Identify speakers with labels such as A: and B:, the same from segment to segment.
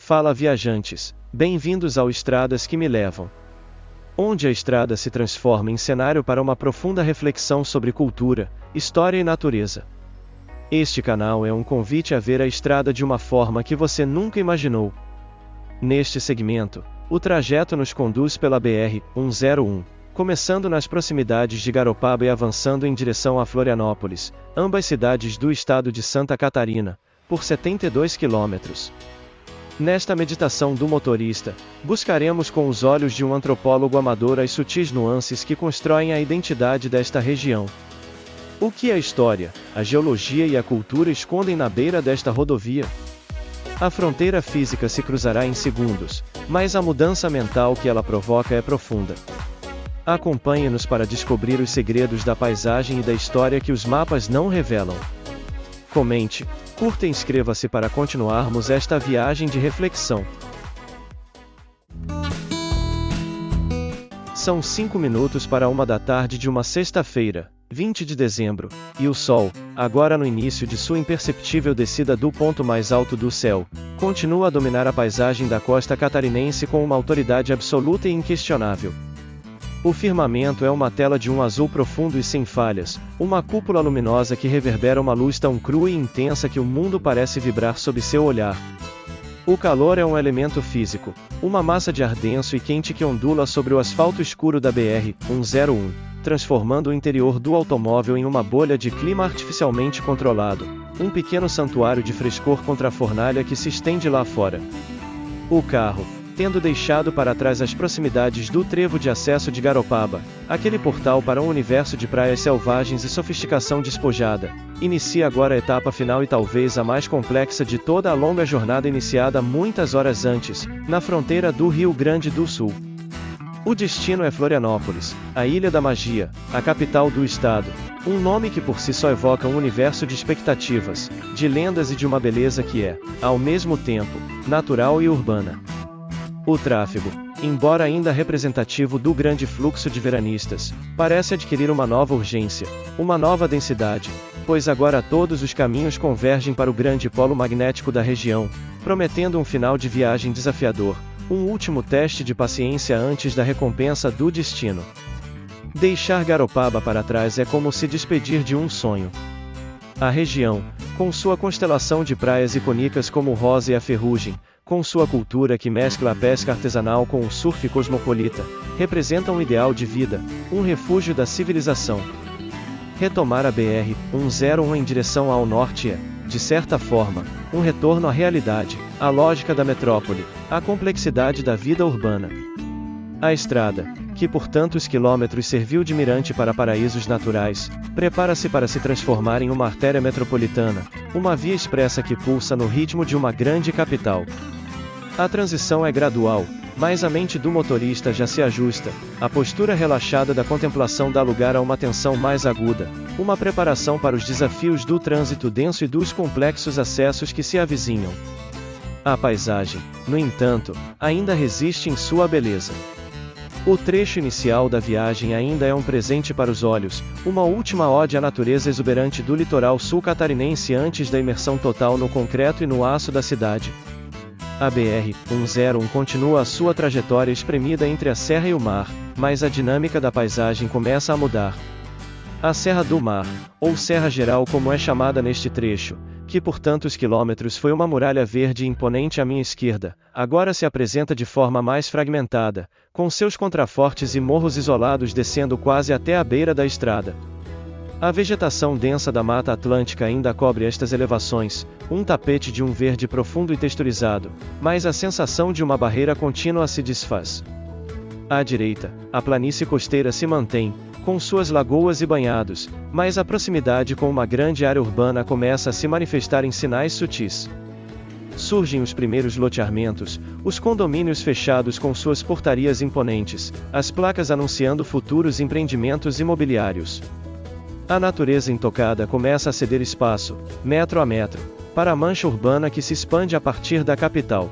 A: Fala viajantes, bem-vindos ao Estradas que me levam. Onde a estrada se transforma em cenário para uma profunda reflexão sobre cultura, história e natureza. Este canal é um convite a ver a estrada de uma forma que você nunca imaginou. Neste segmento, o trajeto nos conduz pela BR-101, começando nas proximidades de Garopaba e avançando em direção a Florianópolis, ambas cidades do estado de Santa Catarina, por 72 quilômetros. Nesta meditação do motorista, buscaremos com os olhos de um antropólogo amador as sutis nuances que constroem a identidade desta região. O que a história, a geologia e a cultura escondem na beira desta rodovia? A fronteira física se cruzará em segundos, mas a mudança mental que ela provoca é profunda. Acompanhe-nos para descobrir os segredos da paisagem e da história que os mapas não revelam. Comente, curta e inscreva-se para continuarmos esta viagem de reflexão. São 5 minutos para 1 da tarde de uma sexta-feira, 20 de dezembro, e o sol, agora no início de sua imperceptível descida do ponto mais alto do céu, continua a dominar a paisagem da costa catarinense com uma autoridade absoluta e inquestionável. O firmamento é uma tela de um azul profundo e sem falhas, uma cúpula luminosa que reverbera uma luz tão crua e intensa que o mundo parece vibrar sob seu olhar. O calor é um elemento físico, uma massa de ar denso e quente que ondula sobre o asfalto escuro da BR-101, transformando o interior do automóvel em uma bolha de clima artificialmente controlado, um pequeno santuário de frescor contra a fornalha que se estende lá fora. O carro, tendo deixado para trás as proximidades do trevo de acesso de Garopaba, aquele portal para um universo de praias selvagens e sofisticação despojada, inicia agora a etapa final e talvez a mais complexa de toda a longa jornada iniciada muitas horas antes, na fronteira do Rio Grande do Sul. O destino é Florianópolis, a Ilha da Magia, a capital do estado, um nome que por si só evoca um universo de expectativas, de lendas e de uma beleza que é, ao mesmo tempo, natural e urbana. O tráfego, embora ainda representativo do grande fluxo de veranistas, parece adquirir uma nova urgência, uma nova densidade, pois agora todos os caminhos convergem para o grande polo magnético da região, prometendo um final de viagem desafiador, um último teste de paciência antes da recompensa do destino. Deixar Garopaba para trás é como se despedir de um sonho. A região, com sua constelação de praias icônicas como o Rosa e a Ferrugem, com sua cultura que mescla a pesca artesanal com o surf cosmopolita, representa um ideal de vida, um refúgio da civilização. Retomar a BR-101 em direção ao norte é, de certa forma, um retorno à realidade, à lógica da metrópole, à complexidade da vida urbana. A estrada, que por tantos quilômetros serviu de mirante para paraísos naturais, prepara-se para se transformar em uma artéria metropolitana, uma via expressa que pulsa no ritmo de uma grande capital. A transição é gradual, mas a mente do motorista já se ajusta, a postura relaxada da contemplação dá lugar a uma tensão mais aguda, uma preparação para os desafios do trânsito denso e dos complexos acessos que se avizinham. A paisagem, no entanto, ainda resiste em sua beleza. O trecho inicial da viagem ainda é um presente para os olhos, uma última ode à natureza exuberante do litoral sul catarinense antes da imersão total no concreto e no aço da cidade. A BR-101 continua a sua trajetória espremida entre a serra e o mar, mas a dinâmica da paisagem começa a mudar. A Serra do Mar, ou Serra Geral como é chamada neste trecho, que por tantos quilômetros foi uma muralha verde imponente à minha esquerda, agora se apresenta de forma mais fragmentada, com seus contrafortes e morros isolados descendo quase até a beira da estrada. A vegetação densa da Mata Atlântica ainda cobre estas elevações, um tapete de um verde profundo e texturizado, mas a sensação de uma barreira contínua se desfaz. À direita, a planície costeira se mantém, com suas lagoas e banhados, mas a proximidade com uma grande área urbana começa a se manifestar em sinais sutis. Surgem os primeiros loteamentos, os condomínios fechados com suas portarias imponentes, as placas anunciando futuros empreendimentos imobiliários. A natureza intocada começa a ceder espaço, metro a metro, para a mancha urbana que se expande a partir da capital.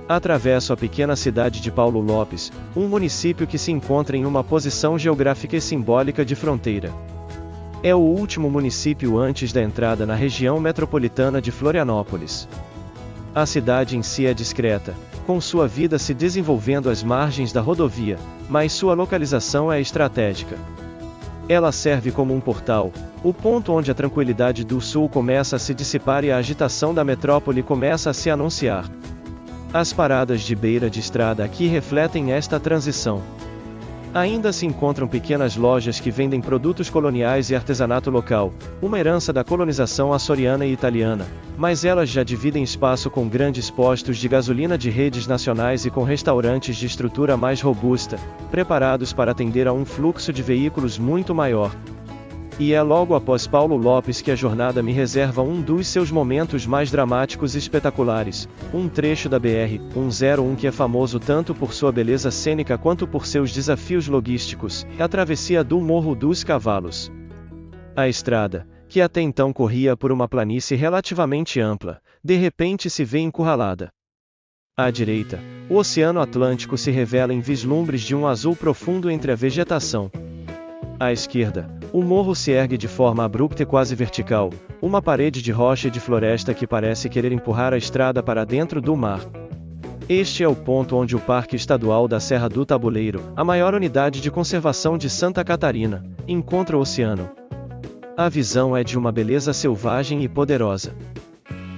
A: Atravesso a pequena cidade de Paulo Lopes, um município que se encontra em uma posição geográfica e simbólica de fronteira. É o último município antes da entrada na região metropolitana de Florianópolis. A cidade em si é discreta, com sua vida se desenvolvendo às margens da rodovia, mas sua localização é estratégica. Ela serve como um portal, o ponto onde a tranquilidade do sul começa a se dissipar e a agitação da metrópole começa a se anunciar. As paradas de beira de estrada aqui refletem esta transição. Ainda se encontram pequenas lojas que vendem produtos coloniais e artesanato local, uma herança da colonização açoriana e italiana, mas elas já dividem espaço com grandes postos de gasolina de redes nacionais e com restaurantes de estrutura mais robusta, preparados para atender a um fluxo de veículos muito maior. E é logo após Paulo Lopes que a jornada me reserva um dos seus momentos mais dramáticos e espetaculares, um trecho da BR-101 que é famoso tanto por sua beleza cênica quanto por seus desafios logísticos, a travessia do Morro dos Cavalos. A estrada, que até então corria por uma planície relativamente ampla, de repente se vê encurralada. À direita, o Oceano Atlântico se revela em vislumbres de um azul profundo entre a vegetação. À esquerda, o morro se ergue de forma abrupta e quase vertical, uma parede de rocha e de floresta que parece querer empurrar a estrada para dentro do mar. Este é o ponto onde o Parque Estadual da Serra do Tabuleiro, a maior unidade de conservação de Santa Catarina, encontra o oceano. A visão é de uma beleza selvagem e poderosa.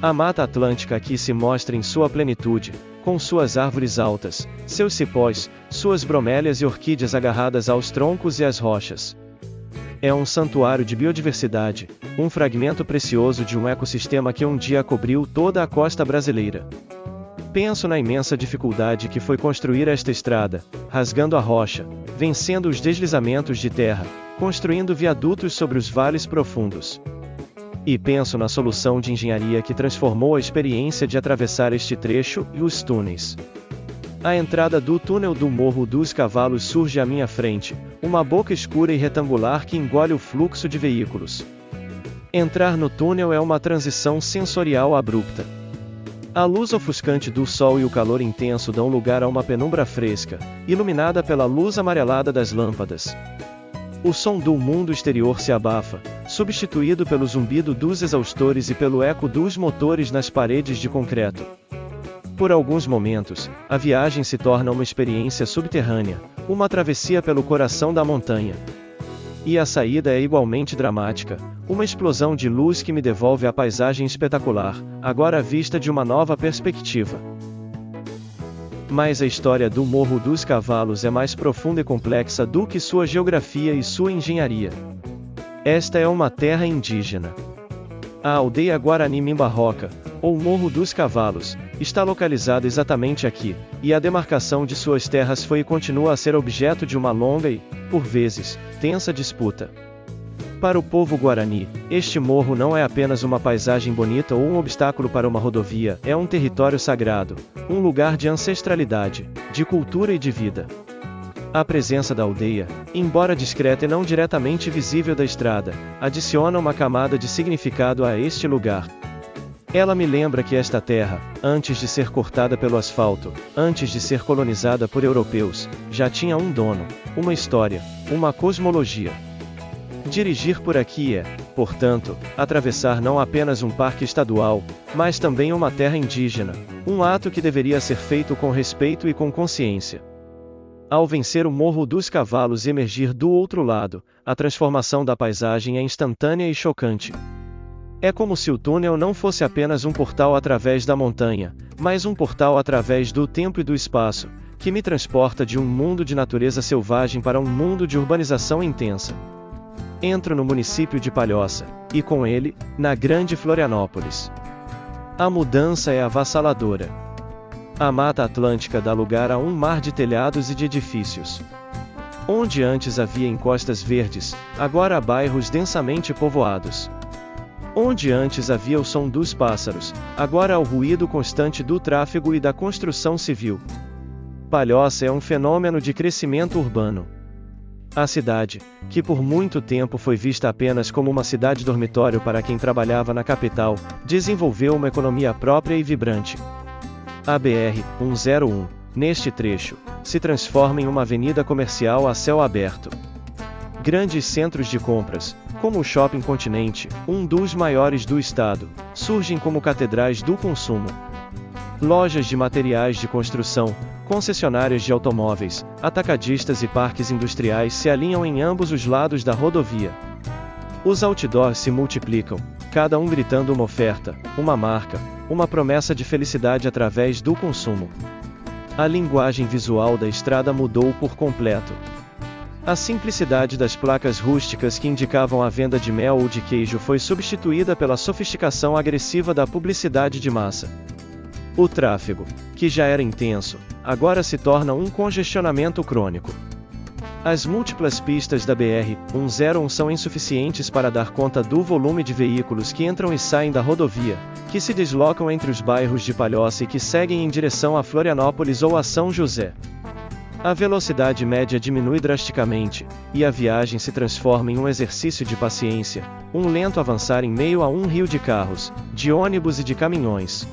A: A Mata Atlântica aqui se mostra em sua plenitude, com suas árvores altas, seus cipós, suas bromélias e orquídeas agarradas aos troncos e às rochas. É um santuário de biodiversidade, um fragmento precioso de um ecossistema que um dia cobriu toda a costa brasileira. Penso na imensa dificuldade que foi construir esta estrada, rasgando a rocha, vencendo os deslizamentos de terra, construindo viadutos sobre os vales profundos. E penso na solução de engenharia que transformou a experiência de atravessar este trecho e os túneis. A entrada do túnel do Morro dos Cavalos surge à minha frente, uma boca escura e retangular que engole o fluxo de veículos. Entrar no túnel é uma transição sensorial abrupta. A luz ofuscante do sol e o calor intenso dão lugar a uma penumbra fresca, iluminada pela luz amarelada das lâmpadas. O som do mundo exterior se abafa, substituído pelo zumbido dos exaustores e pelo eco dos motores nas paredes de concreto. Por alguns momentos, a viagem se torna uma experiência subterrânea, uma travessia pelo coração da montanha. E a saída é igualmente dramática, uma explosão de luz que me devolve a paisagem espetacular, agora vista de uma nova perspectiva. Mas a história do Morro dos Cavalos é mais profunda e complexa do que sua geografia e sua engenharia. Esta é uma terra indígena. A aldeia Guarani Mimbarroca, ou Morro dos Cavalos, está localizada exatamente aqui, e a demarcação de suas terras foi e continua a ser objeto de uma longa e, por vezes, tensa disputa. Para o povo guarani, este morro não é apenas uma paisagem bonita ou um obstáculo para uma rodovia, é um território sagrado, um lugar de ancestralidade, de cultura e de vida. A presença da aldeia, embora discreta e não diretamente visível da estrada, adiciona uma camada de significado a este lugar. Ela me lembra que esta terra, antes de ser cortada pelo asfalto, antes de ser colonizada por europeus, já tinha um dono, uma história, uma cosmologia. Dirigir por aqui é, portanto, atravessar não apenas um parque estadual, mas também uma terra indígena, um ato que deveria ser feito com respeito e com consciência. Ao vencer o Morro dos Cavalos e emergir do outro lado, a transformação da paisagem é instantânea e chocante. É como se o túnel não fosse apenas um portal através da montanha, mas um portal através do tempo e do espaço, que me transporta de um mundo de natureza selvagem para um mundo de urbanização intensa. Entro no município de Palhoça, e com ele, na Grande Florianópolis. A mudança é avassaladora. A Mata Atlântica dá lugar a um mar de telhados e de edifícios. Onde antes havia encostas verdes, agora há bairros densamente povoados. Onde antes havia o som dos pássaros, agora há o ruído constante do tráfego e da construção civil. Palhoça é um fenômeno de crescimento urbano. A cidade, que por muito tempo foi vista apenas como uma cidade dormitório para quem trabalhava na capital, desenvolveu uma economia própria e vibrante. A BR-101, neste trecho, se transforma em uma avenida comercial a céu aberto. Grandes centros de compras, como o Shopping Continente, um dos maiores do estado, surgem como catedrais do consumo. Lojas de materiais de construção, concessionárias de automóveis, atacadistas e parques industriais se alinham em ambos os lados da rodovia. Os outdoors se multiplicam, cada um gritando uma oferta, uma marca, uma promessa de felicidade através do consumo. A linguagem visual da estrada mudou por completo. A simplicidade das placas rústicas que indicavam a venda de mel ou de queijo foi substituída pela sofisticação agressiva da publicidade de massa. O tráfego, que já era intenso, agora se torna um congestionamento crônico. As múltiplas pistas da BR-101 são insuficientes para dar conta do volume de veículos que entram e saem da rodovia, que se deslocam entre os bairros de Palhoça e que seguem em direção a Florianópolis ou a São José. A velocidade média diminui drasticamente, e a viagem se transforma em um exercício de paciência, um lento avançar em meio a um rio de carros, de ônibus e de caminhões.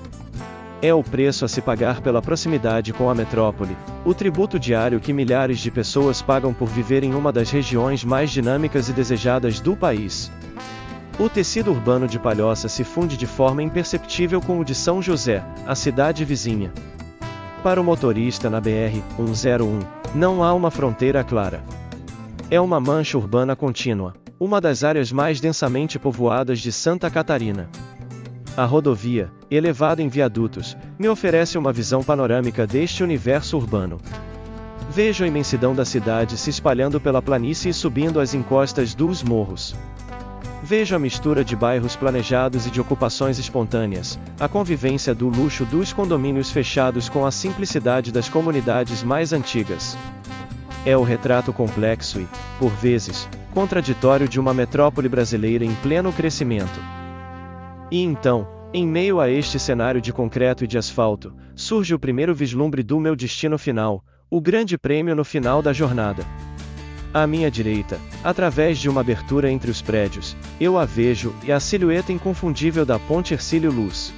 A: É o preço a se pagar pela proximidade com a metrópole, o tributo diário que milhares de pessoas pagam por viver em uma das regiões mais dinâmicas e desejadas do país. O tecido urbano de Palhoça se funde de forma imperceptível com o de São José, a cidade vizinha. Para o motorista na BR-101, não há uma fronteira clara. É uma mancha urbana contínua, uma das áreas mais densamente povoadas de Santa Catarina. A rodovia, elevada em viadutos, me oferece uma visão panorâmica deste universo urbano. Vejo a imensidão da cidade se espalhando pela planície e subindo as encostas dos morros. Vejo a mistura de bairros planejados e de ocupações espontâneas, a convivência do luxo dos condomínios fechados com a simplicidade das comunidades mais antigas. É o retrato complexo e, por vezes, contraditório de uma metrópole brasileira em pleno crescimento. E então, em meio a este cenário de concreto e de asfalto, surge o primeiro vislumbre do meu destino final, o grande prêmio no final da jornada. À minha direita, através de uma abertura entre os prédios, eu a vejo e a silhueta inconfundível da Ponte Hercílio Luz.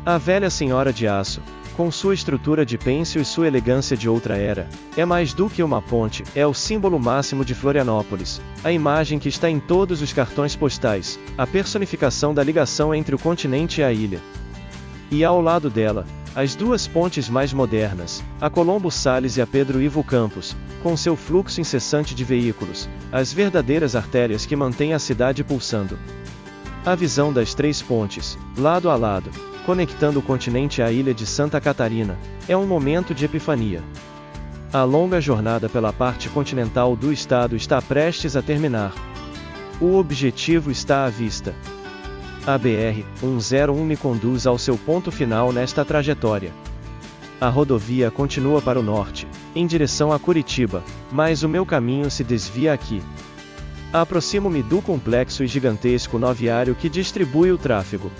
A: A velha senhora de aço, com sua estrutura de pêncil e sua elegância de outra era, é mais do que uma ponte, é o símbolo máximo de Florianópolis, a imagem que está em todos os cartões postais, a personificação da ligação entre o continente e a ilha. E ao lado dela, as duas pontes mais modernas, a Colombo Salles e a Pedro Ivo Campos, com seu fluxo incessante de veículos, as verdadeiras artérias que mantêm a cidade pulsando. A visão das três pontes, lado a lado, conectando o continente à ilha de Santa Catarina, é um momento de epifania. A longa jornada pela parte continental do estado está prestes a terminar. O objetivo está à vista. A BR-101 me conduz ao seu ponto final nesta trajetória. A rodovia continua para o norte, em direção a Curitiba, mas o meu caminho se desvia aqui. Aproximo-me do complexo e gigantesco nó viário que distribui o tráfego.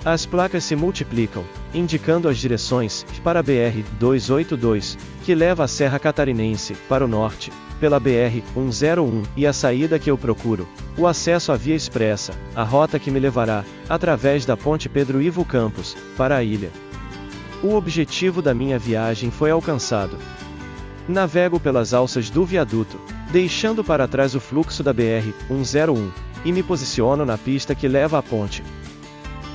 A: As placas se multiplicam, indicando as direções, para a BR-282, que leva à Serra Catarinense, para o norte, pela BR-101, e a saída que eu procuro, o acesso à Via Expressa, a rota que me levará, através da Ponte Pedro Ivo Campos, para a ilha. O objetivo da minha viagem foi alcançado. Navego pelas alças do viaduto, deixando para trás o fluxo da BR-101, e me posiciono na pista que leva à ponte.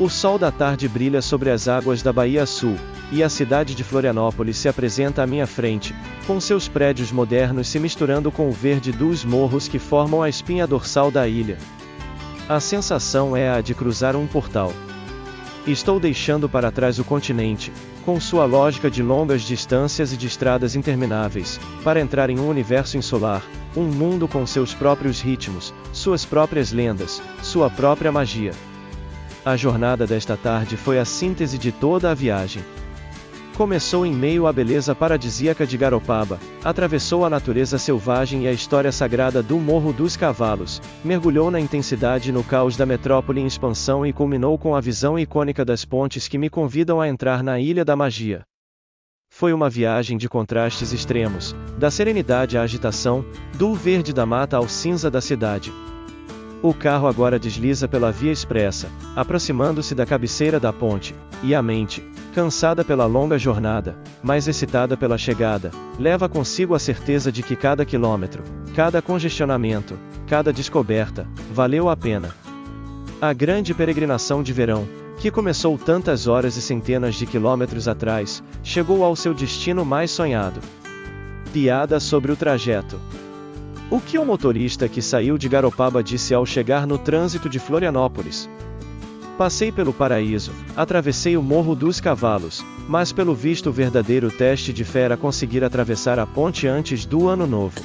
A: O sol da tarde brilha sobre as águas da Baía Sul, e a cidade de Florianópolis se apresenta à minha frente, com seus prédios modernos se misturando com o verde dos morros que formam a espinha dorsal da ilha. A sensação é a de cruzar um portal. Estou deixando para trás o continente, com sua lógica de longas distâncias e de estradas intermináveis, para entrar em um universo insular, um mundo com seus próprios ritmos, suas próprias lendas, sua própria magia. A jornada desta tarde foi a síntese de toda a viagem. Começou em meio à beleza paradisíaca de Garopaba, atravessou a natureza selvagem e a história sagrada do Morro dos Cavalos, mergulhou na intensidade e no caos da metrópole em expansão e culminou com a visão icônica das pontes que me convidam a entrar na Ilha da Magia. Foi uma viagem de contrastes extremos, da serenidade à agitação, do verde da mata ao cinza da cidade. O carro agora desliza pela via expressa, aproximando-se da cabeceira da ponte, e a mente, cansada pela longa jornada, mas excitada pela chegada, leva consigo a certeza de que cada quilômetro, cada congestionamento, cada descoberta, valeu a pena. A grande peregrinação de verão, que começou tantas horas e centenas de quilômetros atrás, chegou ao seu destino mais sonhado. Piada sobre o trajeto. O que o motorista que saiu de Garopaba disse ao chegar no trânsito de Florianópolis? Passei pelo paraíso, atravessei o Morro dos Cavalos, mas pelo visto o verdadeiro teste de fé era conseguir atravessar a ponte antes do Ano Novo.